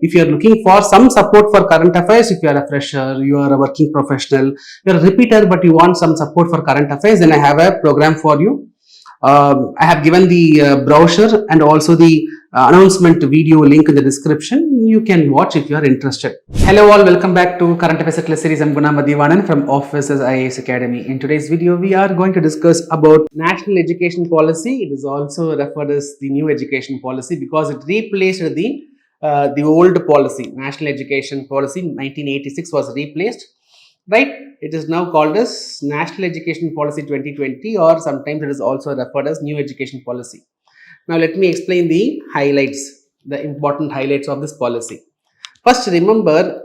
if you are looking for some support for current affairs, if you are a fresher, you are a working professional, you are a repeater but you want some support for current affairs, then I have a program for you. I have given the brochure and also the announcement video link in the description. You can watch if you are interested. Hello all, welcome back to Current Affairs Class Series. I'm Guna Mathivanan from Officers IAS Academy. In today's video, we are going to discuss about National Education Policy. It is also referred as the New Education Policy because it replaced the old policy. National Education Policy 1986 was replaced. Right, it is now called as National Education Policy 2020, or sometimes it is also referred as New Education Policy. Now let me explain the highlights, the important highlights of this policy. First, remember,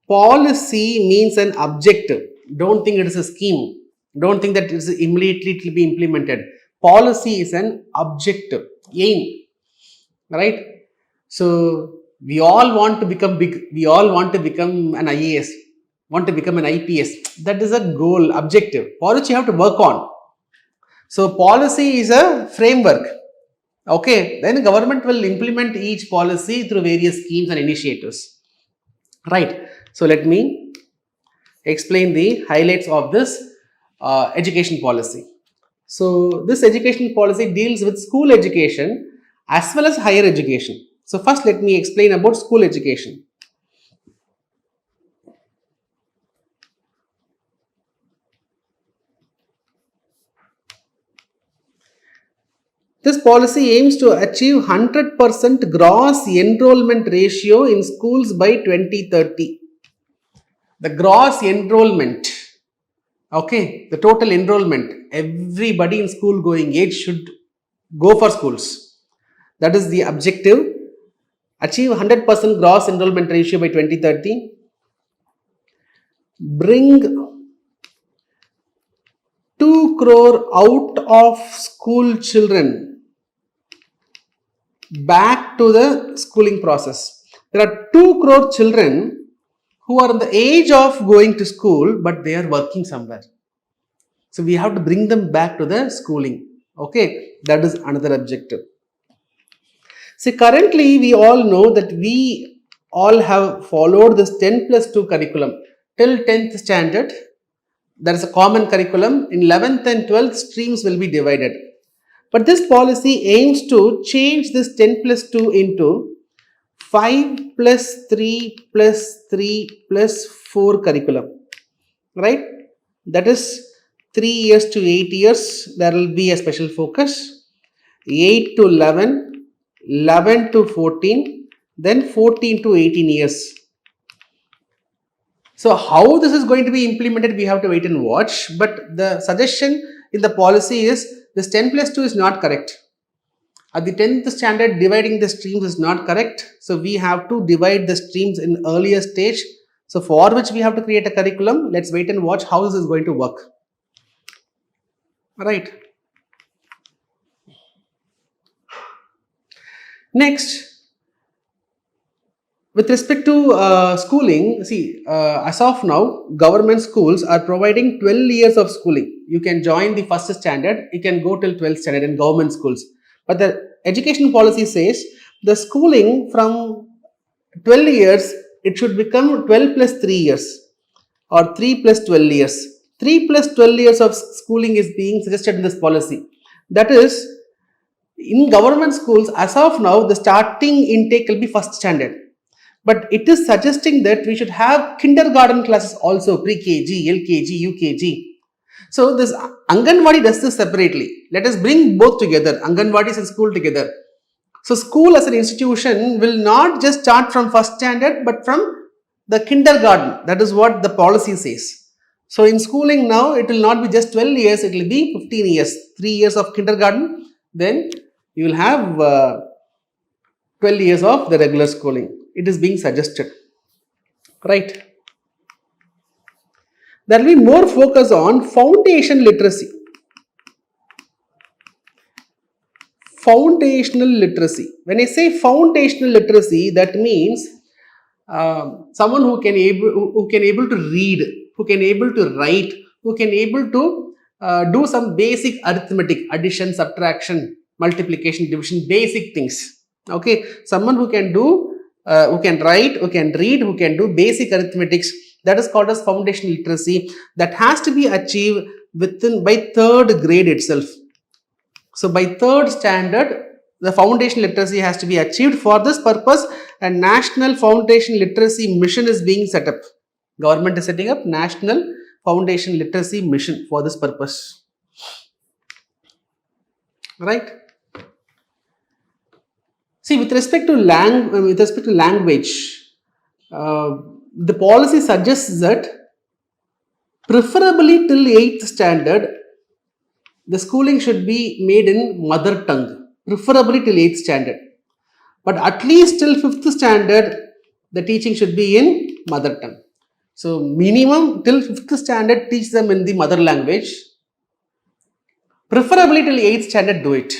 policy means an objective. Don't think it is a scheme. Don't think that it is immediately it will be implemented. Policy is an objective, aim, right? So we all want to become big. We all want to become an IAS. Want to become an IPS. That is a goal, objective for which you have to work on. So policy is a framework. Okay, then government will implement each policy through various schemes and initiatives. Right. So let me explain the highlights of this education policy. So this education policy deals with school education as well as higher education. So first let me explain about school education. This policy aims to achieve 100% gross enrollment ratio in schools by 2030. The gross enrollment, okay, the total enrollment, everybody in school going age should go for schools. That is the objective. Achieve 100% gross enrollment ratio by 2030. Bring 2 crore out of school children back to the schooling process. There are 2 crore children who are in the age of going to school, but they are working somewhere. So we have to bring them back to the schooling. Okay, that is another objective. See, currently we all know that we all have followed this 10+2 curriculum till 10th standard. There is a common curriculum. In 11th and 12th, streams will be divided. But this policy aims to change this 10+2 into 5+3+3+4 curriculum. Right? That is 3 years to 8 years. There will be a special focus. 8 to 11, 11 to 14, then 14 to 18 years. So how this is going to be implemented, we have to wait and watch. But the suggestion in the policy is this 10+2 is not correct. At the 10th standard, dividing the streams is not correct. So we have to divide the streams in earlier stage. So for which we have to create a curriculum. Let's wait and watch how this is going to work. Right. Next. With respect to schooling, see, as of now, government schools are providing 12 years of schooling. You can join the first standard, you can go till 12th standard in government schools. But the education policy says the schooling from 12 years, it should become 12+3 years or 3+12 years. 3+12 years of schooling is being suggested in this policy. That is, in government schools, as of now, the starting intake will be first standard. But it is suggesting that we should have kindergarten classes also, pre-KG, LKG, UKG. So this Anganwadi does this separately. Let us bring both together, Anganwadis and school together. So school as an institution will not just start from first standard, but from the kindergarten. That is what the policy says. So in schooling now, it will not be just 12 years, it will be 15 years. 3 years of kindergarten, then you will have 12 years of the regular schooling. It is being suggested, right? There will be more focus on foundation literacy. Foundational literacy. When I say foundational literacy, that means someone who can able to read, who can able to write, who can able to do some basic arithmetic, addition, subtraction, multiplication, division, basic things. Okay, someone who can do who can write, who can read, who can do basic arithmetics. That is called as foundational literacy. That has to be achieved by third grade itself. So by third standard, the foundation literacy has to be achieved. For this purpose, a national foundation literacy mission is being set up. Government is setting up national foundation literacy mission for this purpose. Right? See, with respect to language, the policy suggests that preferably till 8th standard, the schooling should be made in mother tongue, preferably till 8th standard. But at least till 5th standard, the teaching should be in mother tongue. So, minimum till 5th standard, teach them in the mother language. Preferably till 8th standard, do it.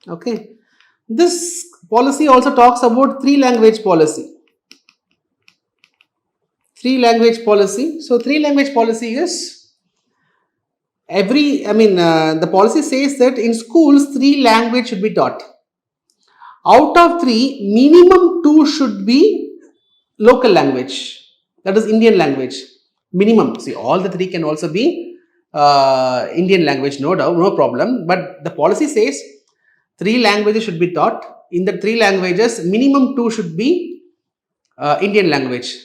Okay. This policy also talks about 3-language policy. 3-language policy. So, 3-language policy is the policy says that in schools 3 languages should be taught. Out of 3, minimum 2 should be local language. That is Indian language. Minimum. See, all the 3 can also be Indian language, no doubt, no problem. But the policy says 3 languages should be taught. In the 3 languages, minimum 2 should be Indian language.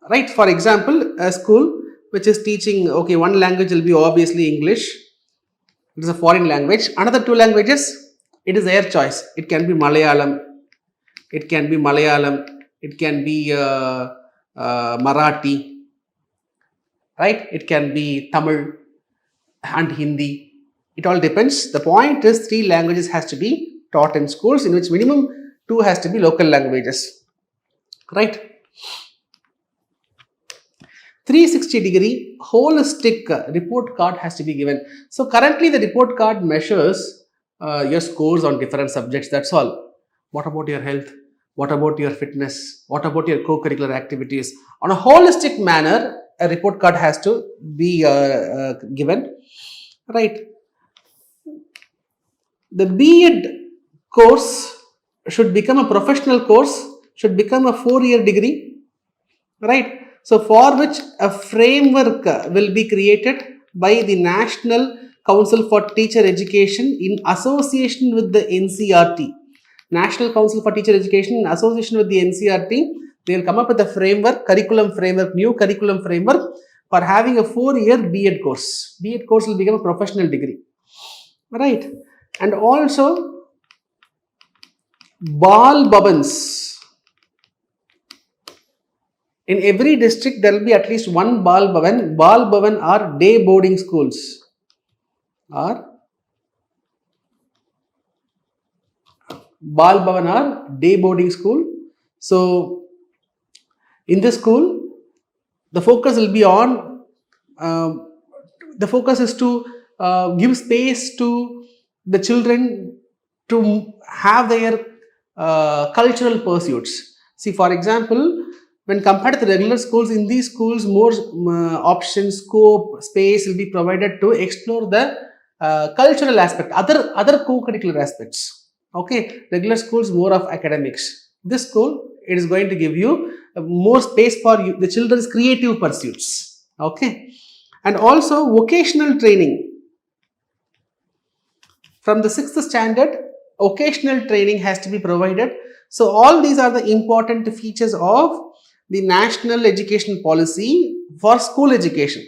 Right? For example, a school which is teaching, okay, 1 language will be obviously English. It is a foreign language. Another 2 languages, it is their choice. It can be Malayalam. It can be Marathi. Right? It can be Tamil and Hindi. It all depends. The point is 3 languages has to be taught in schools, in which minimum 2 has to be local languages. Right? 360-degree holistic report card has to be given. So currently the report card measures your scores on different subjects. That's all. What about your health? What about your fitness? What about your co-curricular activities? On a holistic manner, a report card has to be given. Right? The B.Ed course should become a professional course, should become a 4-year degree. Right? So, for which a framework will be created by the National Council for Teacher Education in association with the NCERT. National Council for Teacher Education in association with the NCERT, they will come up with a framework, new curriculum framework for having a 4-year B.Ed course. B.Ed course will become a professional degree. Right? And also, Bal Bhavans. In every district, there will be at least 1 Bal Bhavan. Bal Bhavan are day boarding schools. Bal Bhavan are day boarding school. So, in this school, the focus will be on, the focus is to give space to the children to have their cultural pursuits. See, for example, when compared to the regular schools, in these schools, more options, scope, space will be provided to explore the cultural aspect, other co-curricular aspects. Okay, regular schools more of academics. This school, it is going to give you more space for the children's creative pursuits. Okay, and also vocational training. From the 6th standard, vocational training has to be provided. So all these are the important features of the national education policy for school education.